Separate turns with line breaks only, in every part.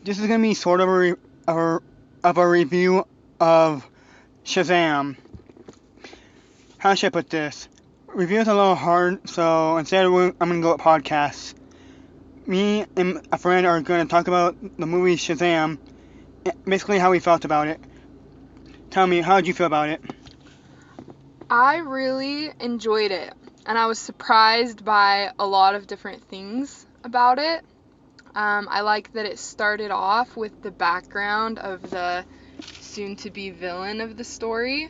This is gonna be sort of a review of Shazam. How should I put this? Review is a little hard, so instead I'm gonna go with podcasts. Me and a friend are gonna talk about the movie Shazam, basically how we felt about it. Tell me, how did you feel about it?
I really enjoyed it, and I was surprised by a lot of different things about it. I like that it started off with the background of the soon-to-be villain of the story,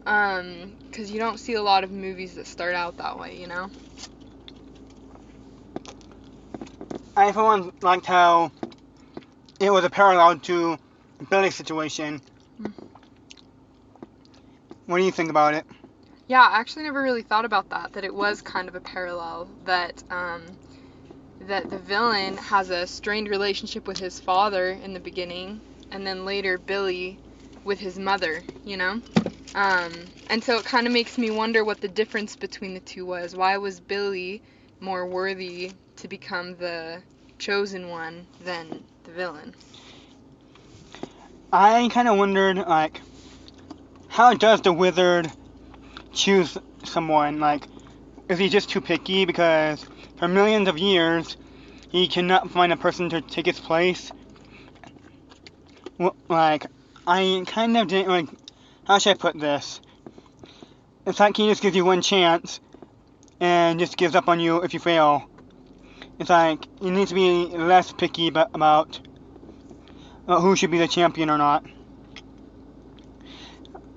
because you don't see a lot of movies that start out that way, you know?
I for one liked how it was a parallel to Billy's situation. What do you think about it?
Yeah, I actually never really thought about that it was kind of a parallel, that the villain has a strained relationship with his father in the beginning, and then later Billy with his mother, you know? And so it kind of makes me wonder what the difference between the two was. Why was Billy more worthy to become the chosen one than the villain?
I kind of wondered, how does the wizard choose someone? Is he just too picky because for millions of years he cannot find a person to take his place? I kind of didn't, how should I put this? It's like he just gives you one chance and just gives up on you if you fail. It's like he needs to be less picky about who should be the champion or not.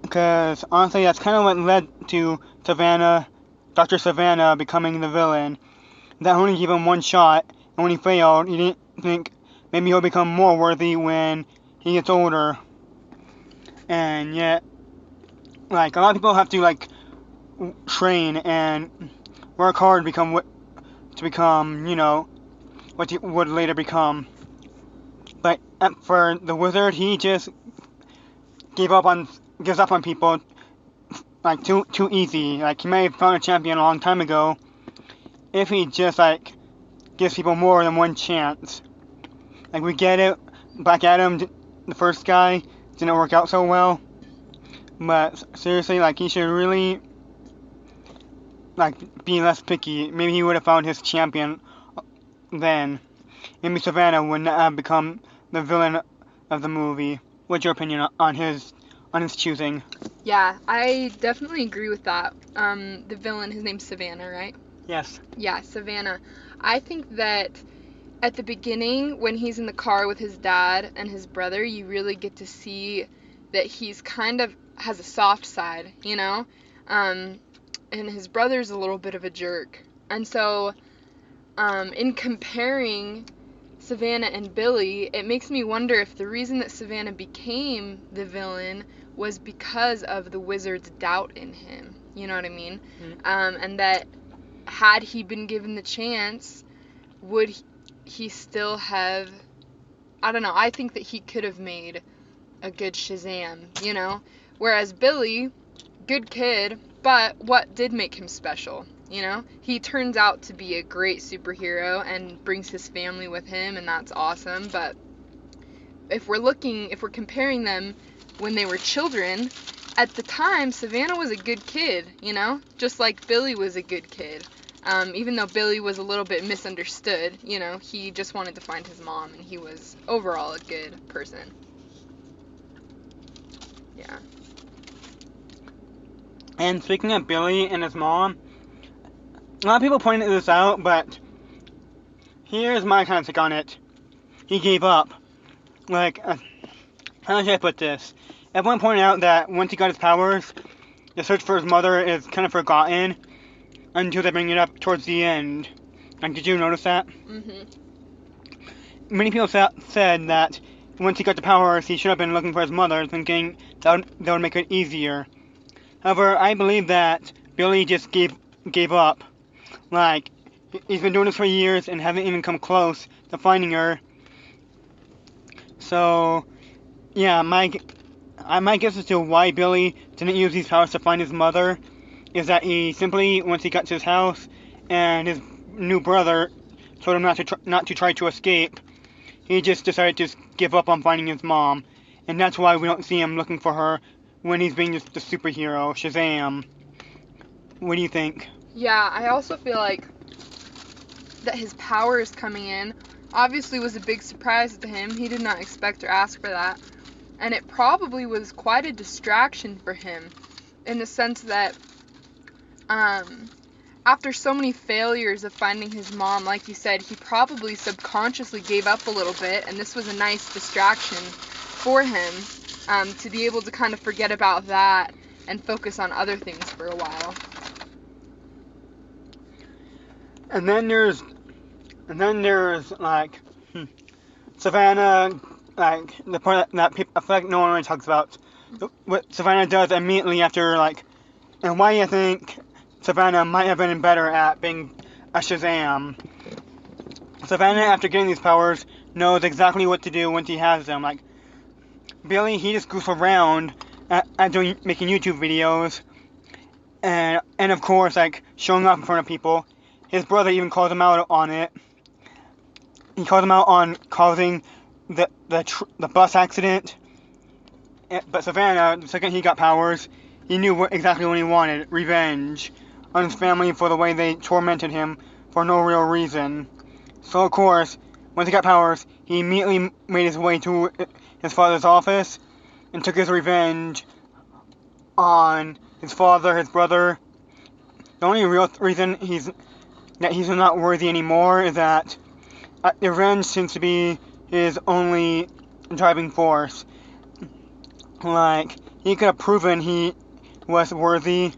Because honestly, that's kind of what led to Dr. Savannah becoming the villain. That only gave him one shot, and when he failed, he didn't think maybe he'll become more worthy when he gets older. And yet, a lot of people have to train and work hard to become, what he would later become. But for the wizard, he just gives up on people too easy. He may have found a champion a long time ago if he just gives people more than one chance. We get it, Black Adam, the first guy, didn't work out so well. But seriously, he should really be less picky. Maybe he would have found his champion then. Maybe Savannah would not have become the villain of the movie. What's your opinion on his choosing?
Yeah, I definitely agree with that. The villain, his name's Savannah, right?
Yes.
Yeah, Savannah. I think that at the beginning, when he's in the car with his dad and his brother, you really get to see that he's kind of has a soft side, you know? And his brother's a little bit of a jerk. And so, in comparing Savannah and Billy, it makes me wonder if the reason that Savannah became the villain was because of the wizard's doubt in him. You know what I mean? And that had he been given the chance, would he still have, I don't know, I think that he could have made a good Shazam, you know? Whereas Billy, good kid, but what did make him special, you know? He turns out to be a great superhero and brings his family with him, and that's awesome, but if we're comparing them when they were children, at the time, Savannah was a good kid, you know? Just like Billy was a good kid. Even though Billy was a little bit misunderstood, you know, he just wanted to find his mom, and he was overall a good person. Yeah.
And speaking of Billy and his mom, a lot of people pointed this out, but here's my kind of take on it. He gave up. How should I put this? Everyone pointed out that once he got his powers, the search for his mother is kind of forgotten until they bring it up towards the end. Did you notice that?
Mhm.
Many people said that once he got the powers, he should have been looking for his mother, thinking that would make it easier. However, I believe that Billy just gave up. He's been doing this for years and hasn't even come close to finding her. So, yeah, my guess as to why Billy didn't use these powers to find his mother is that he simply, once he got to his house and his new brother told him not to try to escape, he just decided to give up on finding his mom, and that's why we don't see him looking for her when he's being just the superhero, Shazam. What do you think?
Yeah, I also feel like that his powers coming in obviously was a big surprise to him. He did not expect or ask for that. And it probably was quite a distraction for him in the sense that after so many failures of finding his mom, like you said, he probably subconsciously gave up a little bit, and this was a nice distraction for him to be able to kind of forget about that and focus on other things for a while.
And then there's like Savannah, like the part that people, I feel like no one really talks about. What Savannah does immediately after, like, and why you think Savannah might have been better at being a Shazam. Savannah, after getting these powers, knows exactly what to do once he has them. Like Billy, he just goofs around at making YouTube videos, and of course, like, showing off in front of people. His brother even calls him out on it. He calls him out on causing the bus accident. But Savannah, the second he got powers, he knew exactly what he wanted: revenge on his family for the way they tormented him for no real reason. So of course, once he got powers, he immediately made his way to his father's office and took his revenge on his father, his brother. The only real reason he's not worthy anymore is that revenge seems to be his only driving force. Like, he could have proven he was worthy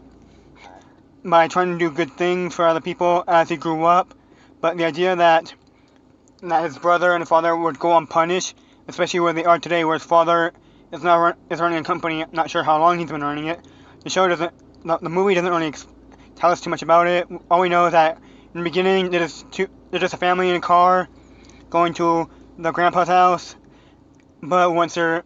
by trying to do good things for other people as he grew up, but the idea that his brother and his father would go unpunished, especially where they are today, where his father is running a company. I'm not sure how long he's been running it. The movie doesn't really tell us too much about it. All we know is that in the beginning, they're just a family in a car going to the grandpa's house, but once they're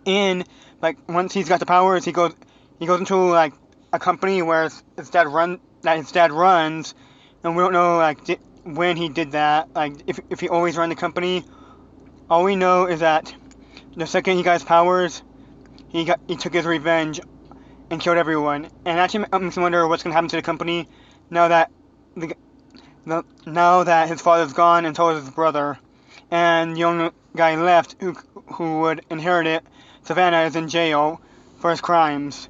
in, like, once he's got the powers, he goes into, like, a company where his dad runs, and we don't know, like, when he did that, like, if he always ran the company. All we know is that the second he got his powers, he took his revenge and killed everyone. And actually makes me wonder what's gonna happen to the company now that his father's gone, and so is his brother, and the only guy left who would inherit it, Savannah, is in jail for his crimes.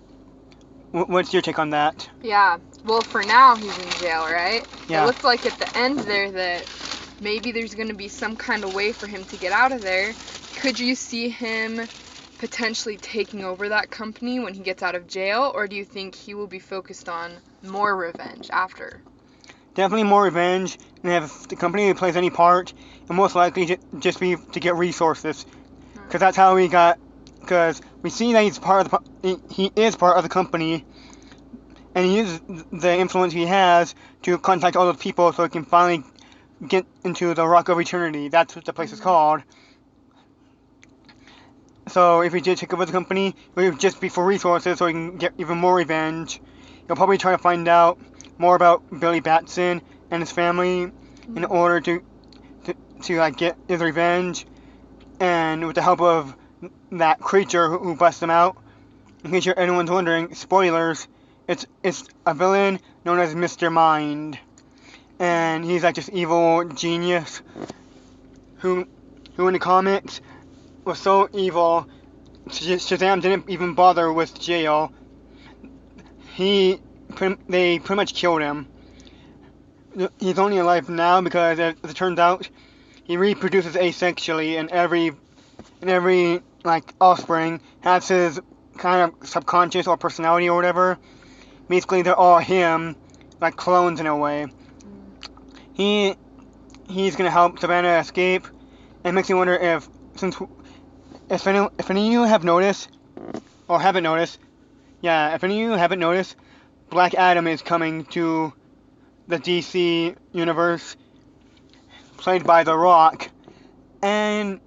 What's your take on that?
Yeah, well, for now he's in jail, right?
Yeah.
It looks like at the end there that maybe there's going to be some kind of way for him to get out of there. Could you see him potentially taking over that company when he gets out of jail, or do you think he will be focused on more revenge after?
Definitely more revenge, and if the company plays any part, it'll most likely just be to get resources, because that's how he got. Because we see that he is part of the company, and he uses the influence he has to contact all those people so he can finally get into the Rock of Eternity. That's what the place is called. So if he did take over the company, it would just be for resources so he can get even more revenge. He'll probably try to find out more about Billy Batson and his family in order to like, get his revenge. And with the help of that creature who busts him out, in case anyone's wondering, spoilers, it's a villain known as Mr. Mind. And he's like this evil genius who in the comics was so evil, Shazam didn't even bother with jail. They pretty much killed him. He's only alive now because, as it turns out, he reproduces asexually, and every like offspring has his kind of subconscious or personality or whatever. Basically, they're all him, like clones in a way. He's gonna help Savannah escape, and it makes me wonder if any of you have noticed, or haven't noticed, if any of you haven't noticed, Black Adam is coming to the DC universe, played by The Rock, and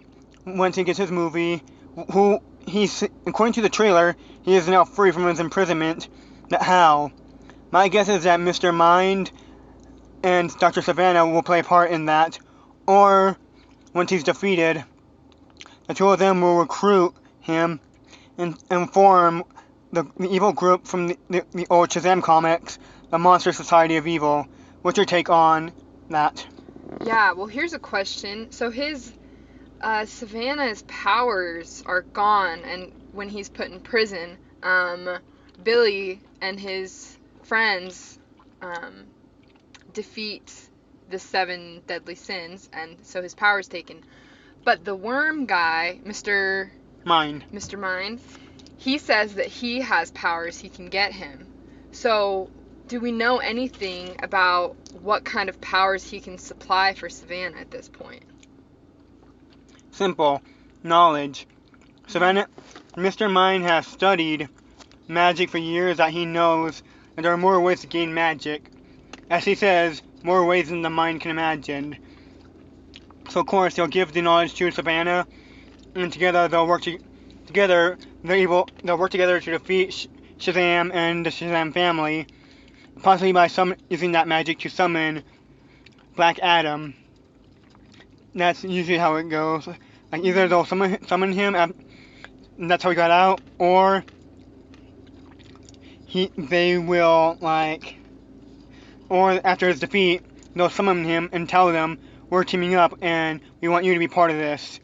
once he gets his movie, according to the trailer, he is now free from his imprisonment. How? My guess is that Mr. Mind and Dr. Savannah will play a part in that, or once he's defeated, the two of them will recruit him and form the evil group from the old Shazam comics, the Monster Society of Evil. What's your take on that?
Yeah, well, here's a question. So his Savannah's powers are gone, and when he's put in prison, Billy and his friends defeat the 7 deadly sins, and so his power's taken. But the worm guy, Mr.
Mind.
He says that he has powers he can get him. So, do we know anything about what kind of powers he can supply for Savannah at this point?
Simple. Knowledge. Savannah, Mr. Mind has studied magic for years that he knows that there are more ways to gain magic. As he says, more ways than the mind can imagine. So of course he'll give the knowledge to Savannah, and together they'll work together. They'll work together to defeat Shazam and the Shazam family, possibly by using that magic to summon Black Adam. That's usually how it goes. Like either they'll summon him, and that's how he got out, or they will or after his defeat, they'll summon him and tell them, we're teaming up and we want you to be part of this.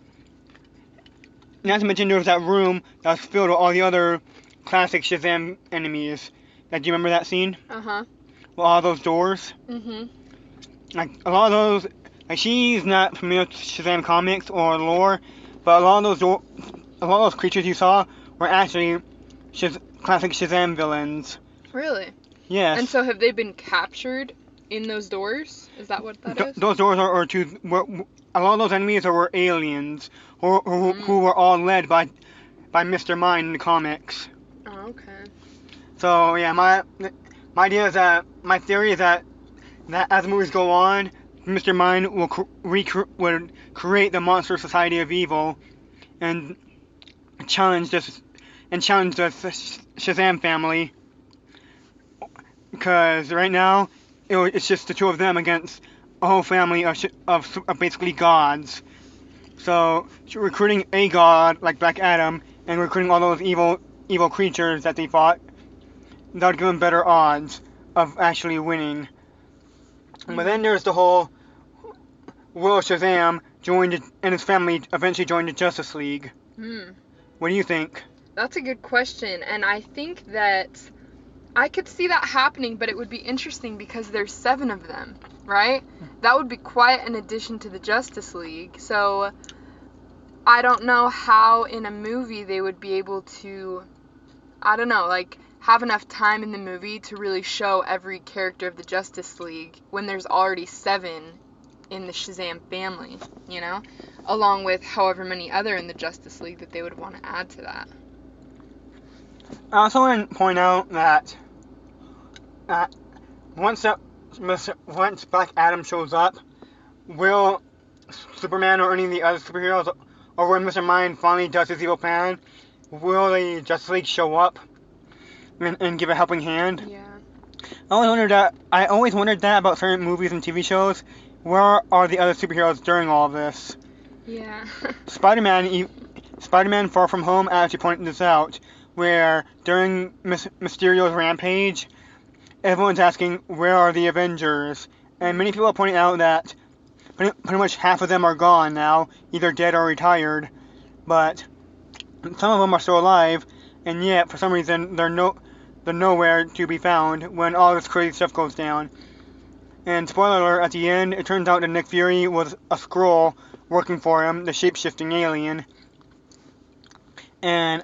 Not to mention there was that room that was filled with all the other classic Shazam enemies. Do you remember that scene?
Uh-huh.
With all those doors?
Mm-hmm.
Like, a lot of those, she's not familiar with Shazam comics or lore, but a lot of those creatures you saw were actually classic Shazam villains.
Really?
Yes.
And so have they been captured in those doors? Is that what that is?
Those doors a lot of those enemies were aliens who were all led by Mr. Mind in the comics.
Oh, okay.
So yeah, my theory is that as the movies go on, Mr. Mind would create the Monster Society of Evil and challenge the Shazam family. Because right now, it's just the two of them against a whole family of basically gods. So recruiting a god like Black Adam and recruiting all those evil creatures that they fought, that would give them better odds of actually winning. But then there's the whole will Shazam and his family eventually joined the Justice League. What do you think?
That's a good question, and I think that I could see that happening, but it would be interesting because there's 7 of them, right? That would be quite an addition to the Justice League. So I don't know how in a movie they would be able to, have enough time in the movie to really show every character of the Justice League when there's already 7 in the Shazam family, along with however many other in the Justice League that they would want to add to that.
I also want to point out that once Black Adam shows up, will Superman or any of the other superheroes, or when Mr. Mind finally does his evil plan, will the Justice League show up and give a helping hand?
Yeah.
I always wondered that about certain movies and TV shows. Where are the other superheroes during all of this?
Yeah.
Spider-Man Far From Home actually pointed this out, where during Mysterio's rampage, everyone's asking, where are the Avengers? And many people are pointing out that pretty much half of them are gone now, either dead or retired, but some of them are still alive, and yet, for some reason, they're nowhere to be found when all this crazy stuff goes down. And spoiler alert, at the end, it turns out that Nick Fury was a Skrull working for him, the shape-shifting alien. And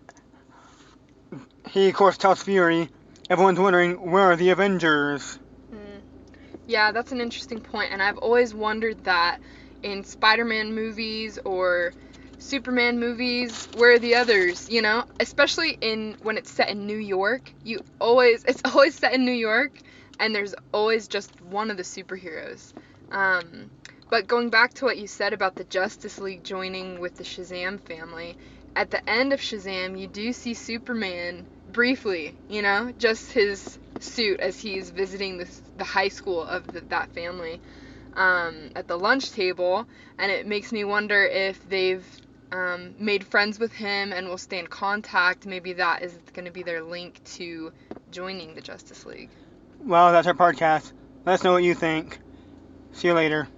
he, of course, tells Fury, everyone's wondering, where are the Avengers?
Yeah, that's an interesting point, and I've always wondered that in Spider-Man movies or Superman movies, where are the others, Especially when it's set in New York, it's always set in New York, and there's always just one of the superheroes. But going back to what you said about the Justice League joining with the Shazam family, at the end of Shazam, you do see Superman briefly, just his suit as he's visiting the high school of that family. at the lunch table, and it makes me wonder if they've made friends with him and will stay in contact. Maybe that is going to be their link to joining the Justice League.
Well, that's our podcast. Let us know what you think. See you later.